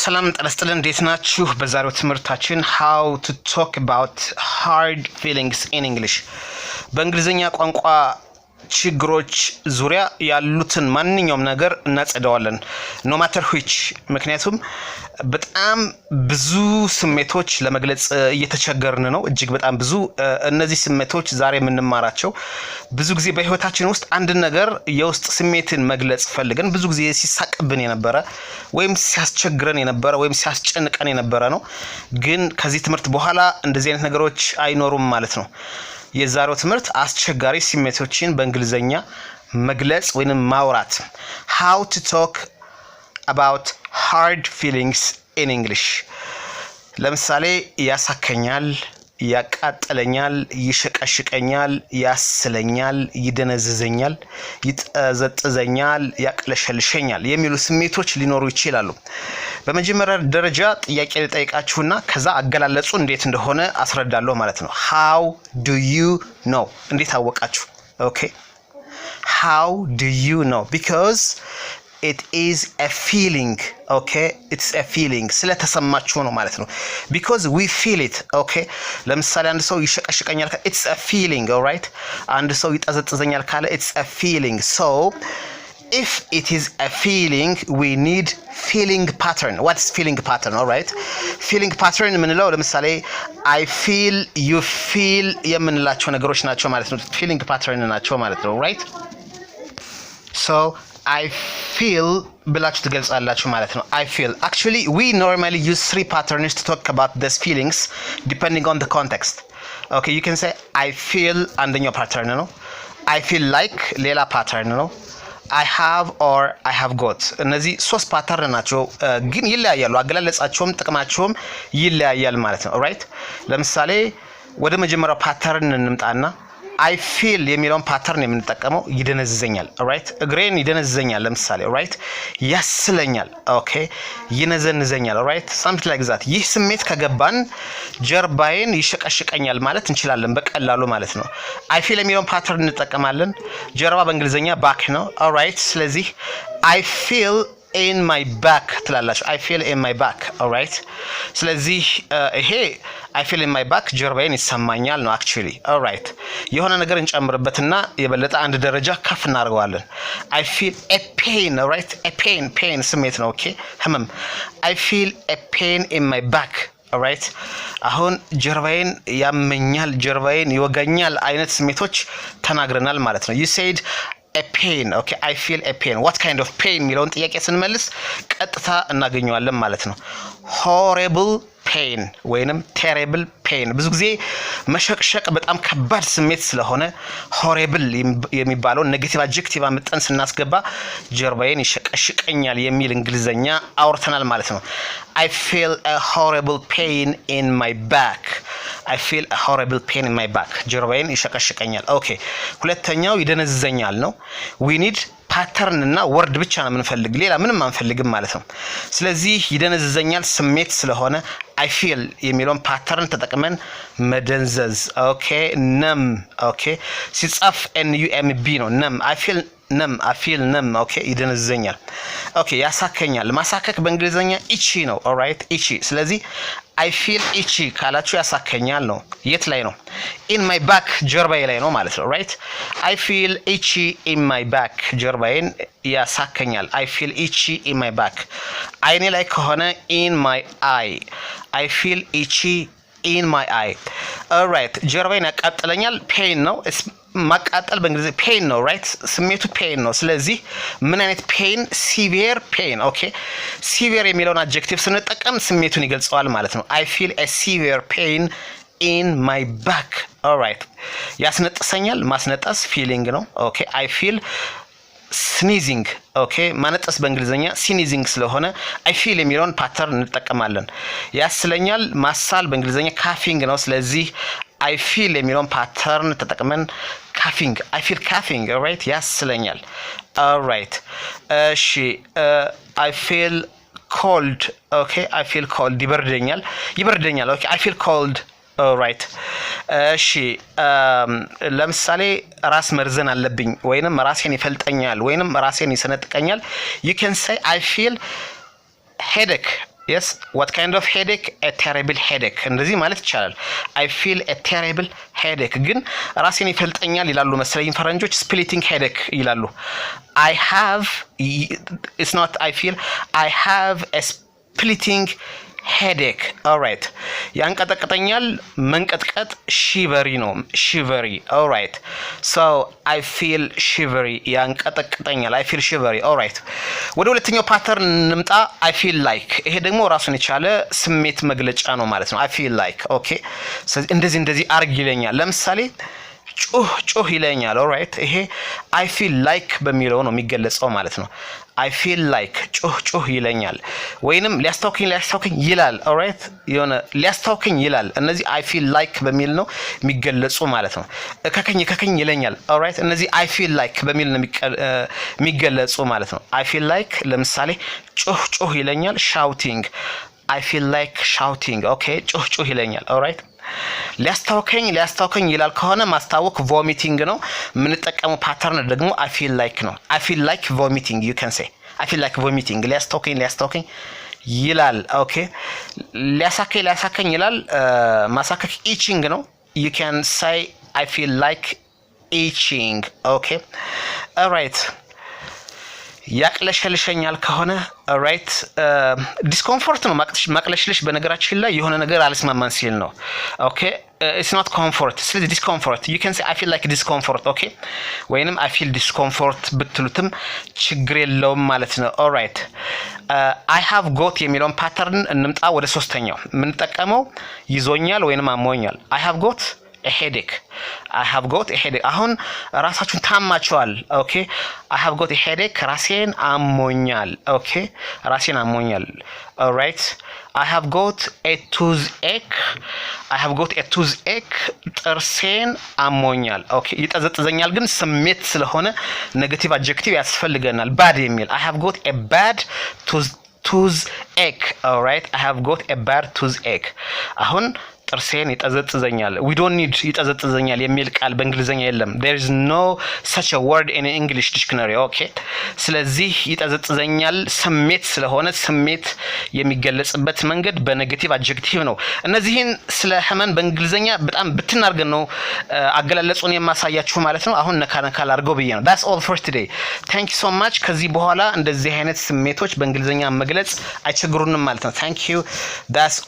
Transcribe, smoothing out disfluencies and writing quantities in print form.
ሰላም ጠለስጥልን እንዴት ናችሁ? በዛሬው ትምህርታችን how to talk about hard feelings in English በእንግሊዘኛ ቋንቋ ችግሮች ዙሪያ ያሉትን ማንኛውም ነገር እናጸደዋለን no matter which ምክንያቱም በጣም ብዙ ስሜቶች ለመግለጽ እየተቸገርን ነው እጅግ በጣም ብዙ እነዚህ ስሜቶች ዛሬ የምንማራቸው ብዙ ጊዜ በህይወታችን ውስጥ አንድ ነገር የውስጥ ስሜትን መግለጽ ፈልገን ብዙ ጊዜ ሲሳቅብን የነበረ ወይም ሲያስቸግረን የነበረ ወይም ሲያስጨንቀን የነበረ ነው ግን ከዚህ ትምህርት በኋላ እንደዚህ አይነት ነገሮች አይኖሩም ማለት ነው የዛሬው ትምህርት አስቸጋሪ ስሜቶችን በእንግሊዘኛ መግለጽ ወይንም ማውራት how to talk about hard feelings in English ለምሳሌ ያሳከኛል ያቃጠለኛል ይሸቀሽቀኛል ያስለኛል ይደነዝዘኛል ይጠዘጥዘኛል ያቅለሸልሸኛል የሚሉ ስሜቶች ሊኖሩ ይችላሉ በመጀመሪያ ደረጃ ጥያቄ ልጠይቃችሁና ከዛ አገላለጹ እንዴት እንደሆነ አስረዳለሁ ማለት ነው how do you know እንዴት አወቃችሁ okay how do you know because it is a feeling okay it's a feeling ስለተሰማችሁ ነው ማለት ነው because we feel it okay ለምሳሌ አንድ ሰው ይሸቀሽቀኛል ካለ it's a feeling all right አንድ ሰው ይጠዘጥዘኛል ካለ it's a feeling so if it is a feeling we need feeling pattern what's feeling pattern all right feeling pattern ምንለው ለምሳሌ I feel you feel የምንላቸው ነገሮች ናቸው ማለት ነው feeling pattern ናቸው ማለት ነው right so I feel ብላችሁ ትገልጻላችሁ ማለት ነው I feel actually we normally use three patterns to talk about these feelings depending on the context okay you can say I feel አንደኛው pattern ነው I feel like ሌላ pattern ነው I have or I have got እነዚህ ሶስት ፓተርን ናቸው ግን ይለያያሉ አገላለጻቸውም ጥቅማቸውም ይለያያል ማለት ነው ራይት ለምሳሌ ወደ መጀመሪያው ፓተርን እንምጣና I feel የሚለውን ፓተርን የምንጠቀመው ይደነዝዘኛል ራይት እግሬን ይደነዝዘኛል ለምሳሌ ራይት ያስለኛል ኦኬ ይነዘንዘኛል ራይት something like that ይህ ስሜት ከገባን ጀርባዬን ይሸቀሽቀኛል ማለት እንችላለን በቀላሉ ማለት ነው I feel የሚለውን ፓተርን እንጠቀማለን ጀርባ በእንግሊዘኛ back ነው alright ስለዚህ I feel in my back ትላላችሁ I feel in my back alright ስለዚህ ይሄ I feel in my back ጀርባዬን ይሰማኛል ነው actually alright የሆነ ነገር እንጨምርበትና የበለጠ አንድ ደረጃ ከፍ እናደርገዋለን I feel a pain alright a pain ስሜት ነው okay ህመም I feel a pain in my back alright አሁን ጀርባዬን ያመኛል ጀርባዬን ይወጋኛል አይነት ስሜቶች ተናግረናል ማለት ነው you said a pain okay I feel a pain what kind of pain ሚለውን ጥያቄ ስንመልስ ቀጥታ እናገኘዋለን ማለት ነው horrible pain ወይንም terrible pain ብዙ ጊዜ መሸቅሸቅ በጣም ከባድ ስሜት ስለሆነ horrible የሚባለው ኔጌቲቭ አድጀክቲቭ አመጣን ስናስገባ ጀርባዬን ይሸቀሽቀኛል የሚል እንግሊዘኛ አውርተናል ማለት ነው I feel a horrible pain in my back I feel a horrible pain in my back ጀርባዬን ይሸቀሽቀኛል okay ሁለተኛው ይደነዝዘኛል ነው we need pattern እና word ብቻ ነው የምንፈልግ ሌላ ምንም አንፈልግም ማለት ነው ስለዚህ ይደነዝዘኛል ስሜት ስለሆነ I feel የሚለውን pattern ተጠቅመን መደንዘዝ okay numb okay ሲጻፍ numb ነው numb I feel numb okay ይደነዝዘኛል okay ያሳከኛል ማሳከክ በእንግሊዘኛ itchy ነው alright itchy ስለዚህ I feel itchy ካላችሁ ያሳከኛል ነው የት ላይ ነው in my back ጀርባዬ ላይ ነው ማለት ነው right I feel itchy in my back ጀርባዬን ያሳከኛል I feel itchy in my back አይኔ ላይ ከሆነ in my eye I feel itchy in my eye alright ጀርባዬን ያቃጥለኛል pain ነው ማቃጠል በእንግሊዘኛ pain ነው right ስሜቱ pain ነው ስለዚህ ምን አይነት pain severe pain okay severe የሚለውን adjective ስንጠቀም ስሜቱን ይገልጸዋል ማለት ነው I feel a severe pain in my back alright ያስነጥሰኛል ማስነጠስ feeling ነው okay I feel sneezing okay ማነጠስ በእንግሊዘኛ sneezing ስለሆነ I feel የሚለውን ፓተርን እንጠቀማለን ያስለኛል ማሳል በእንግሊዘኛ coughing ነው ስለዚህ I feel የሚለውን ፓተርን ተጠቅመን coughing I feel coughing alright ያስለኛል alright እሺ I feel cold okay I feel cold ይበርደኛል okay I feel cold alright እሺ ለምሳሌ ራስ መርዘን አለብኝ ወይንም ራሴን ይፈልጠኛል ወይንም ራሴን ይሰነጥቀኛል you can say I feel headache yes what kind of headache? a terrible headache እንደዚህ ማለት ይቻላል። I feel a terrible headache ግን ራሴን ይፈልጠኛል ይላሉ መሰለኝ ፈረንጆች splitting headache ይላሉ። I have it's not I feel I have a splitting headache. all right ያንቀጠቅጠኛል መንቀጥቀጥ shivery ነው shivery. all right so I feel shivery ያንቀጠቅጠኛል I feel shivery. all right ወደ ሁለተኛው ፓተርን እንምጣ። I feel like ይሄ ደግሞ ራሱን የቻለ ስሜት መግለጫ ነው ማለት ነው። I feel like okay ስለዚህ እንደዚህ አርግ ይለኛል። ለምሳሌ ጩህ ይለኛል። all right ይሄ I feel like በሚለው ነው የሚገለጸው ማለት ነው። I feel like ጩህ ይለኛል ወይንም ሊያስታውከኝ ይላል። all right የሆነ ሊያስታውከኝ ይላል። እነዚህ I feel like በሚል ነው የሚገለጹ ማለት ነው። ከከኝ ይለኛል። all right እነዚህ I feel like በሚል ነው የሚገለጹ ማለት ነው። I feel like ለምሳሌ ጩህ ይለኛል shouting I feel like shouting okay ጩህ ይለኛል። all right ሊያስታውከኝ ይላል ከሆነ ማስታወክ vomiting ነው። የምንጠቀመው ፓተርን ደግሞ I feel like ነው። I feel like vomiting you can say I feel like vomiting ሊያስታውከኝ ይላል። okay ሊያሳከኝ ይላል ማሳከክ itching ነው። you can say I feel like itching okay all right ያቅለሽልሽኛል ከሆነ ራይት ዲስኮምፎርት ነው ማቅለሽልሽ በነገራችን ላይ የሆነ ነገር አልስማማን ሲል ነው። ኦኬ it's not comfort ስለዚህ discomfort you can say I feel like discomfort okay ወይንም I feel discomfort ብትሉትም ችግር የለውም ማለት ነው። ኦልራይት I have got የሚለውን ፓተርን እንምጣ ወደ ሶስተኛው የምንጠቀመው ይዞኛል ወይንም አሞኛል። I have got a headache I have got a headache አሁን ራሳችሁን ታማችኋል። ኦኬ I have got a headache ራሴን አሞኛል። ኦኬ ራሴን አሞኛል። alright I have got a toothache I have got a toothache ጥርሴን አሞኛል። ኦኬ ይጠዘጥዘኛል ግን ስሜት ስለሆነ ኔጌቲቭ አድጀክቲቭ ያስፈልገናል bad የሚል I have got a bad toothache alright I have got a bad toothache አሁን ጥርሴን ይጠዘጥዘኛል we don't need ይጠዘጥዘኛል የሚል ቃል በእንግሊዘኛ የለም። there is no such a word in English dictionary okay ስለዚህ ይጠዘጥዘኛል ስሜት ስለሆነ ስሜት የሚገለጽበት መንገድ በኔጌቲቭ አድጀክቲቭ ነው። እነዚህን ስለ ህመን በእንግሊዘኛ በጣም ብትናርገን ነው አገላለጹን የማሳያችሁ ማለት ነው። አሁን ነካ አድርገው ብዬ ነው። that's all for today thank you so much ከዚህ በኋላ እንደዚህ አይነት ስሜቶች በእንግሊዘኛ መግለጽ አይቸግሩንም ማለት ነው። thank you that's